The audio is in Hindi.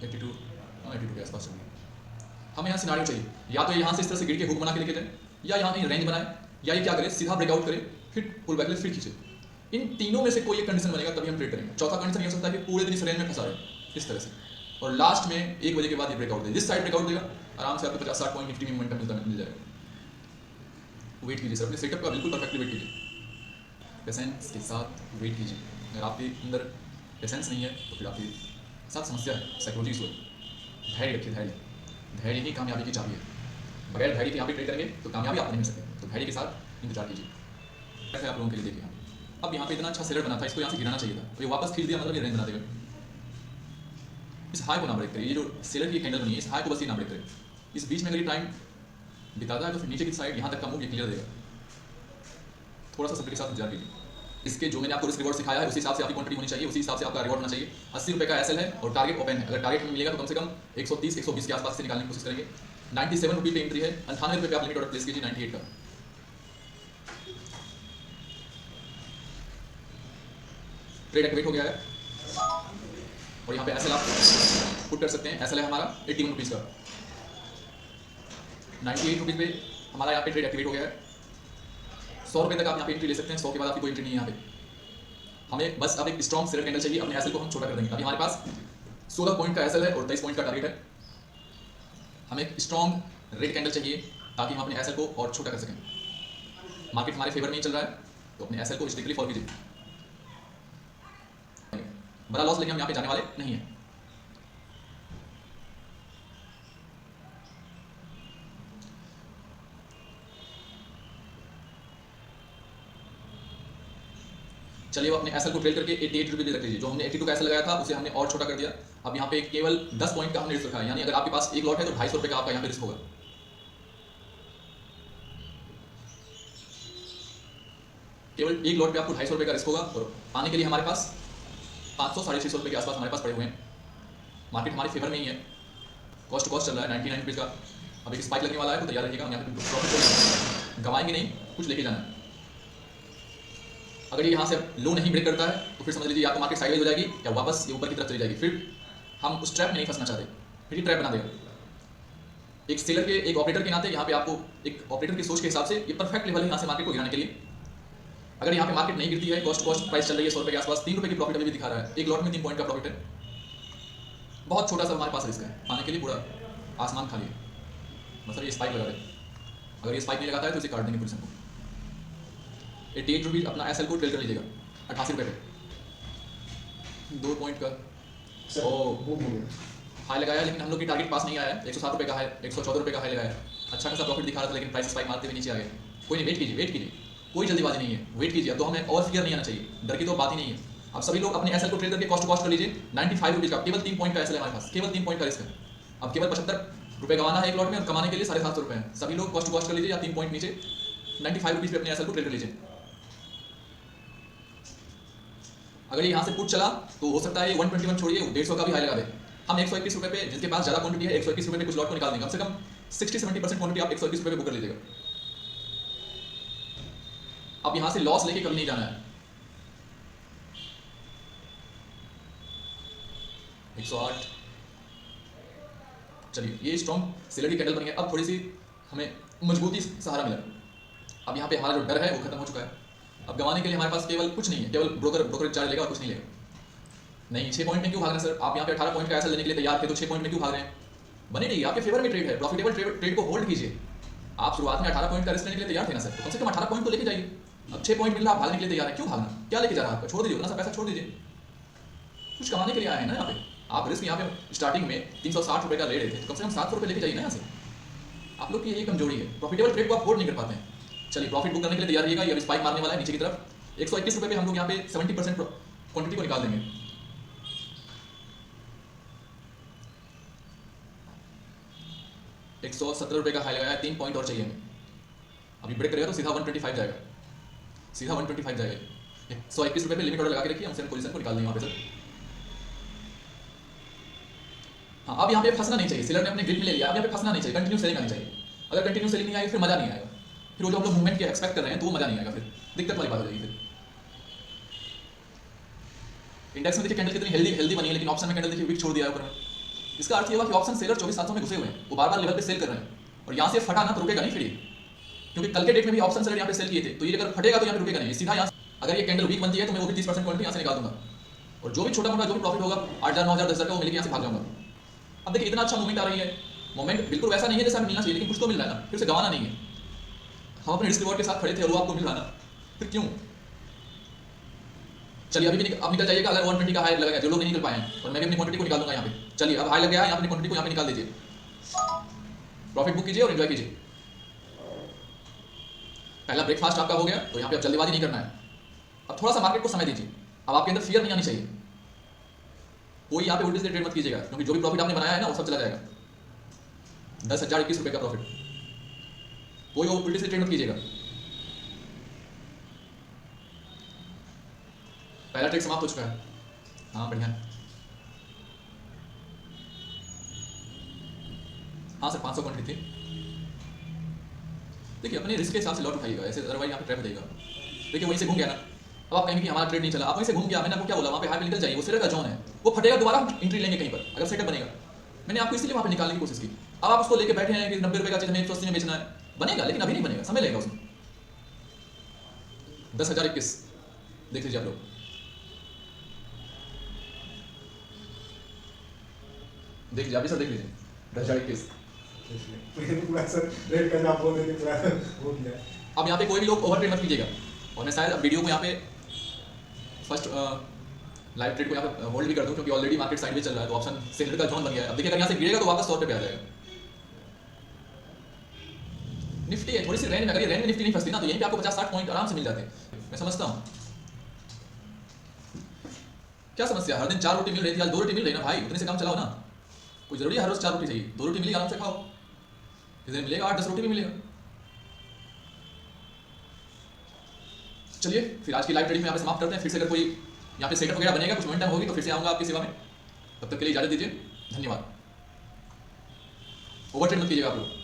82, हाँ 82 के आसपास चल रही है। हमें यहाँ सिनारियो चाहिए, या तो यहाँ से इस तरह से गिर के हुक बना के लेके जाए, या यहाँ कहीं रेंज बनाए, या ये क्या करे सीधा ब्रेकआउट करे फिर पुल बैक ले फिर खींचे। इन तीनों में से कोई एक कंडीशन बनेगा तभी हम ट्रेड करेंगे। चौथा कंडीशन ये हो सकता है कि पूरे दिन इस रेंज में फंसा रहे इस तरह से, और लास्ट में 1 बजे के बाद ये ब्रेकआउट दे, जिस साइड ब्रेकआउट देगा आराम से आपको 50-60 पॉइंट निफ्टी में मोमेंटम मिल जाएगा। वेट कीजिए सर, अपने सेटअप का बिल्कुल परफेक्टली वेट कीजिए, पेशेंस के साथ वेट कीजिए। अगर आपके अंदर पेशेंस नहीं है तो फिर आपके साथ समस्या है, साइकोलॉजी इशू है। धैर्य रखिए, धैर्य, धैर्य ही कामयाबी की चाबी है। बगैर धैर्य के यहाँ पे ट्रेड करेंगे तो कामयाबी आप नहीं मिल सकते, तो धैर्य के साथ इंतजार कीजिए। ऐसे आप लोगों के लिए देखिए, अब यहाँ पे इतना अच्छा सेलर बना था, इसको यहाँ से गिराना चाहिए था, तो ये वापस खींच दिया, मतलब ये रेंज बना देगा। इस हाई को ना ब्रेक करिए, ये जो सेलर की कैंडल बनी है इस हाई को बस ये ना ब्रेक करें। इस बीच में अगर ये टाइम बिताता है तो फिर नीचे की साइड यहाँ तक का मूव ये क्लियर देगा। थोड़ा सा सब्र के साथ इंतजार कीजिए। इसके जो मैंने आपको रिस्क रिवॉर्ड सिखाया है उसी हिसाब से आपकी क्वांटिटी होनी चाहिए, उसी हिसाब से आपका रिवॉर्ड होना चाहिए। 80 रुपये का एसएल है और टारगेट ओपन है, अगर टारगेट हमें मिलेगा तो कम से कम 130-120 के आसपास से निकालने की कोशिश करेंगे। 97 रुपये पे एंट्री है, 98 रुपये पे आप लिमिट ऑर्डर प्लेस कीजिए 98 का। ट्रेड एक्टिवेट हो गया है और यहाँ पे एसएल आप पुट कर सकते हैं। एसएल है हमारा 81 रुपीज़ का, 98 रुपीज़ पे हमारा यहाँ पे ट्रेड एक्टिवेट हो गया है। 100 रुपये तक आप यहाँ पे एंट्री ले सकते हैं, 100 के बाद आपकी कोई एंट्री नहीं है यहाँ पे। हमें बस अब एक स्ट्रॉन्ग सेलर कैंडल चाहिए, अपने एसएल को हम छोटा कर देंगे। अभी हमारे पास 16 पॉइंट का एसएल है और 23 पॉइंट का टारगेट है। हमें एक स्ट्रॉन्ग रेड कैंडल चाहिए ताकि हम अपने एसएल को और छोटा कर सकें। मार्केट हमारे फेवर में ही चल रहा है तो अपने एसएल को स्ट्रिक्टली फॉलो कीजिए। बड़ा लॉस लेके हम यहाँ पे जाने वाले नहीं है। चलिए वो अपने एसएल को ट्रेड करके 88 रुपये रख लीजिए। जो हमने 82 का एसएल लगाया था उसे हमने और छोटा कर दिया। अब यहाँ पे केवल 10 पॉइंट का हमने रिस्क रखा है, यानी अगर आपके पास एक लॉट है तो 250 रुपये का आपका यहाँ पे रिस्क होगा। केवल एक लॉट पे आपको 250 रुपये का रिस्क होगा और आने के लिए हमारे पास 500-650 रुपये के आसपास हमारे पास पड़े हुए हैं। मार्केट हमारे फेवर में ही है, कॉस्ट टू कॉस्ट चल रहा है 99 रुपीज़ का। अब एक स्पाइक लगने वाला है तो तैयार रहिएगा, यहाँ पे प्रॉफिट गंवाएंगे नहीं, कुछ लेके जाना है। अगर ये यहाँ से लो नहीं ब्रेक करता है तो फिर समझ लीजिए या तो मार्केट साइडवेज हो जाएगी या वापस ये ऊपर की तरफ चली जाएगी। फिर हम उस ट्रैप में नहीं फंसना चाहते, फिर ये ट्रैप बना देगा। एक सेलर के, एक ऑपरेटर के नाते यहाँ पे आपको एक ऑपरेटर की सोच के हिसाब से ये परफेक्ट लेवल है यहाँ से मार्केट को गिराने के लिए। अगर यहाँ पे मार्केट नहीं गिरती है, कॉस्ट कॉस्ट प्राइस चल रही है 100 रुपये के आसपास, 3 रुपये की प्रॉफिट अभी भी दिखा रहा है। एक लॉट में 3 पॉइंट का प्रॉफिट है, बहुत छोटा सा हमारे पास रिस्क है। पाने के लिए पूरा आसमान खाली है, मतलब ये स्पाइक लगा दे। अगर ये स्पाइक नहीं लगाता है तो इसे काट देंगे पोजीशन को। 88 रुपीज़ अपना एसएल को ट्रेड कर लीजिएगा 88 रुपये पे 2 पॉइंट का। हाई लगाया लेकिन हम लोग की टारगेट पास नहीं आया है। 107 रुपये का है, 114 रुपये का हाई लगाया, अच्छा खासा प्रॉफिट दिखा रहा था लेकिन प्राइस स्पाइक मारते हुए नीचे आ गए। कोई नहीं, वेट कीजिए, वेट कीजिए, कोई जल्दीबाजी नहीं है, वेट कीजिए। अब तो हमें और फियर नहीं आना चाहिए, डर की तो बात ही नहीं है। अब सभी लोग अपने एसएल को ट्रेड करके कॉस्ट टू कॉस्ट कर लीजिए 95 रुपीज़ का। केवल 3 पॉइंट का एसएल है हमारे पास, केवल 3 पॉइंट का रिस्क है। अब केवल 75 रुपये गंवाना है एक लॉट में और कमाने के लिए 750 रुपये है। सभी लोग कॉस्ट टू कॉस्ट कर लीजिए या 3 पॉइंट नीचे 95 रुपीज़ पे अपने एसएल को ट्रेड कर लीजिए। अगर ये यहाँ से पुट चला तो हो सकता है ये 121 छोड़िए 150 का भी हाई लगा दे। हम 121 रुपये पे, जिसके पास ज़्यादा क्वांटिटी है 121 रुपये पे कुछ लॉट को निकाल देंगे। कम से कम 60-70% क्वांटिटी आप 121 रुपये पे बुक कर लीजिएगा। अब यहाँ से लॉस लेके कभी नहीं जाना है। 108, चलिए ये स्ट्रॉन्ग सेलर की कैंडल बनी है। अब थोड़ी सी हमें मजबूती सहारा मिला। अब यहाँ पे हमारा जो डर है वो खत्म हो चुका है। अब गंवाने के लिए हमारे पास केवल कुछ नहीं है, केवल ब्रोकर चार्ज लेगा और कुछ नहीं लेगा। नहीं, 6 पॉइंट में क्यों भाग रहे हैं सर? आप यहाँ पे 18 पॉइंट का एसएल लेने के लिए तैयार थे तो 6 पॉइंट में क्यों भाग रहे हैं? बने नहीं, आपके फेवर में ट्रेड है, प्रॉफिटेबल ट्रेड को होल्ड कीजिए। आप शुरुआत में 18 पॉइंट का रिस्क लेने के लिए तैयार थे ना सर, तो कम से कम 18 पॉइंट तो लेके जाइए। अब 6 पॉइंट मिल रहा है, आप भागने के लिए तैयार है, क्यों भागना? क्या लेके जा रहा है आपका? छोड़ दीजिए, उतना सा पैसा छोड़ दीजिए। कुछ कमाने के लिए आए हैं ना यहाँ पे। आप रिस्क यहाँ पे स्टार्टिंग में 360 रुपये का ले रहे थे, तो कम से कम 700 रुपये लेके जाइए ना यहाँ से। आप लोग की यही कमजोरी है, प्रॉफिटेबल ट्रेड को आप होल्ड नहीं कर पाते हैं। चलिए प्रॉफिट बुक करने के लिए तैयार रहिएगा। ये स्पाइक मारने वाला है नीचे की तरफ। 121 रुपये पे हम लोग यहाँ पे 70% क्वांटिटी को निकाल देंगे। ₹117 का हाई लगाया है, 3 पॉइंट और चाहिए हमें। अभी ब्रेक करेगा तो सीधा 125 जाएगा, सीधा 125 जाएगा। 121 रुपये पे लिमिट ऑर्डर लगा के रखिए, हम सेल पोजीशन को निकाल देंगे वहाँ पे सर। हाँ, अब यहाँ पे फंसना नहीं चाहिए। सेलर ने अपने ग्रिप में ले लिया, अब यहाँ पे फंसना नहीं चाहिए, कंटिन्यू सेलिंग आनी चाहिए। अगर कंटिन्यू सेलिंग नहीं आएगी फिर मजा नहीं आएगा, फिर वो जो हम लोग मूवमेंट के एक्सपेक्ट कर रहे हैं तो वो मजा नहीं आएगा, फिर दिक्कत वाली बात हो जाएगी। फिर इंडेक्स में देखिए कैंडल कितनी हेल्दी बनी है, लेकिन ऑप्शन में कैंडल देखिए वीक छोड़ दिया है ऊपर में। इसका अर्थ ये हुआ कि ऑप्शन सेलर 24,700 में घुसे हुए हैं, वो बार बार लेवल पे सेल कर रहे हैं और यहाँ से फटा ना तो रुकेगा नहीं फिर ये, क्योंकि कल के डेट में भी ऑप्शन सेलर यहाँ पे सेल किए थे, तो ये अगर फटेगा तो यहाँ पे रुकेगा नहीं, सीधा यहाँ अगर ये कैंडल वीक बनती है तो मैं वो भी 30% क्वांटिटी यहाँ से निकाल दूंगा और जो भी छोटा मोटा जो भी प्रॉफिट होगा 8,000 9,000 10,000 का वो मिलकर यहाँ से भाग जाऊंगा। अब देखिए इतना अच्छा मूवमेंट आ रही है, मोमेंट बिल्कुल वैसा नहीं है जैसा मिलना चाहिए, लेकिन कुछ तो मिल रहा है ना, फिर से गंवाना नहीं है। हम अपने रिस्क रिवॉर्ड के साथ खड़े थे और वो आपको मिल रहा ना, फिर क्यों? चलिए अभी भी अब निकल जाइएगा, अगर 120 का हाई लगेगा, जो लोग नहीं निकल पाए हैं, और मैं भी अपनी क्वांटिटी को निकाल दूंगा यहाँ पे। चलिए अब हाई लग गया है, यहाँ अपनी क्वांटिटी को यहाँ पे निकाल दीजिए, प्रॉफिट बुक कीजिए और एंजॉय कीजिए। पहला ब्रेकफास्ट आपका हो गया, तो यहाँ पे अब जल्दीबाजी नहीं करना है, अब थोड़ा सा मार्केट को समय दीजिए। अब आपके अंदर फियर नहीं आनी चाहिए, कोई यहाँ पे उल्टे से ट्रेड मत कीजिएगा, क्योंकि जो भी प्रॉफिट आपने बनाया है ना वो सब चला जाएगा। 10,021 रुपये का प्रॉफिट, कोई उल्टे से ट्रेड मत कीजिएगा। पहला ट्रेड समाप्त हो चुका है, हाँ बढ़िया। हाँ सर 500 क्वांटिटी थी। देखिए अपने रिस्क के हिसाब से लॉट उठाइएगा, ऐसे अदरवाइज यहाँ पे ट्रैप हो जाएगा। देखिए वहीं से घूम गया ना, अब आप कहेंगे कि हमारा ट्रेड नहीं चला, आप वहीं से घूम गया, मैंने आपको क्या बोला, वहाँ पे हाई पे निकल जाइए, वो सेटअप का जोन है, वो फटेगा दोबारा हम एंट्री लेंगे कहीं पर, अगर सेटअप बनेगा। मैंने आपको इसलिए वहाँ पे निकालने की कोशिश की। अब आप उसको लेके बैठे हैं कि 90 रुपये का चीज़ हमें 180 में बेचना है, बनेगा लेकिन अभी नहीं बनेगा, समय लगेगा उसमें। 10,021 देख लीजिए आप लोग, देख लीजिए, अभी सर देख लीजिए 10,021। अब यहाँ पे कोई भी लोग ओवर ट्रेड मत कीजिएगा, और मैं शायद वीडियो को यहाँ पे फर्स्ट लाइव ट्रेड को यहाँ पे होल्ड भी कर दूँ, क्योंकि ऑलरेडी मार्केट साइड में चल रहा है, तो ऑप्शन सेलर का जोन बन गया है। अब देखिए अगर यहाँ से गिरेगा तो वापस 100 रुपये पे आ जाएगा। निफ्टी है थोड़ी सी रेंज में, अगर ये रेंज में निफ्टी नहीं फंसती ना तो यहीं पे आपको 50-60 पॉइंट आराम से मिल जाते हैं। मैं समझता हूँ क्या समस्या, हर दिन 4 रोटी मिल रही थी, आज 2 रोटी मिल रही ना भाई, उतने से काम चलाओ ना, कोई जरूरी है हर रोज 4 रोटी चाहिए, 2 रोटी मिली आराम से खाओ, किसी दिन मिलेगा 8-10 रोटी भी मिलेगा। चलिए फिर आज की लाइव ट्रेडिंग में यहाँ पे समाप्त करते हैं, फिर से अगर कोई यहाँ पे सेटअप वगैरह बनेगा, कुछ मोमेंटम होगी तो फिर से आऊँगा आपकी सेवा में। तब तक के लिए इजाजत दीजिए, धन्यवाद। ओवर ट्रेड मत कीजिएगा आप लोग।